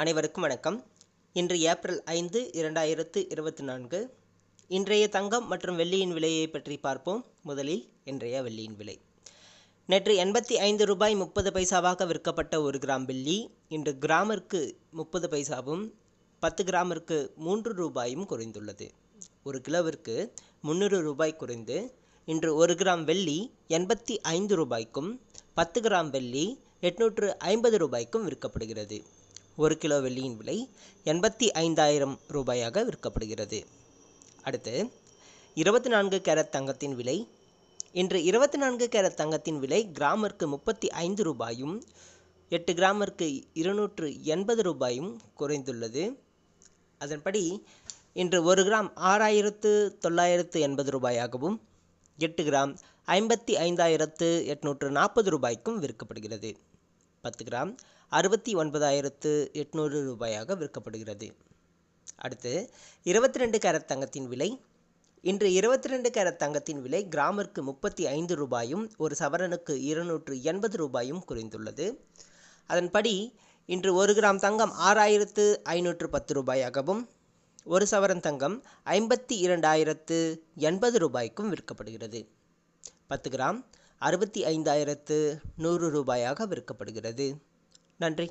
அனைவருக்கும் வணக்கம். இன்று ஏப்ரல் 5, 2024. இன்றைய தங்கம் மற்றும் வெள்ளியின் விலையை பற்றி பார்ப்போம். முதலில் இன்றைய வெள்ளியின் விலை. நேற்று 85 ரூபாய் 30 பைசாவாக விற்கப்பட்ட 1 கிராம் வெள்ளி இன்று கிராமிற்கு 30 பைசாவும் 10 கிராமிற்கு 3 ரூபாயும் குறைந்துள்ளது. 1 கிலோவிற்கு 300 ரூபாய் குறைந்து இன்று 1 கிராம் வெள்ளி 85 ரூபாய்க்கும் 10 கிராம் வெள்ளி 850 ரூபாய்க்கும் விற்கப்படுகிறது. 1 கிலோ வெள்ளியின் விலை 85,000 ரூபாயாக விற்கப்படுகிறது. அடுத்து 24 கேரட் தங்கத்தின் விலை. இன்று 24 கேரட் தங்கத்தின் விலை கிராமிற்கு 35 ரூபாயும் 8 கிராமிற்கு 280 ரூபாயும் குறைந்துள்ளது. அதன்படி இன்று 1 கிராம் 6,980 ரூபாயாகவும் 8 கிராம் 55,840 ரூபாய்க்கும் விற்கப்படுகிறது. 10 கிராம் 69,800 ரூபாயாக விற்கப்படுகிறது. அடுத்து 22 கேரட் தங்கத்தின் விலை. இன்று 22 கேரட் தங்கத்தின் விலை கிராமிற்கு 35 ரூபாயும் 1 சவரனுக்கு 280 ரூபாயும் குறைந்துள்ளது. அதன்படி இன்று 1 கிராம் தங்கம் 6,510 ரூபாயாகவும் 1 சவரன் தங்கம் 52,080 ரூபாய்க்கும் விற்கப்படுகிறது. 10 கிராம் 65,100 ரூபாயாக விற்கப்படுகிறது. நன்றி.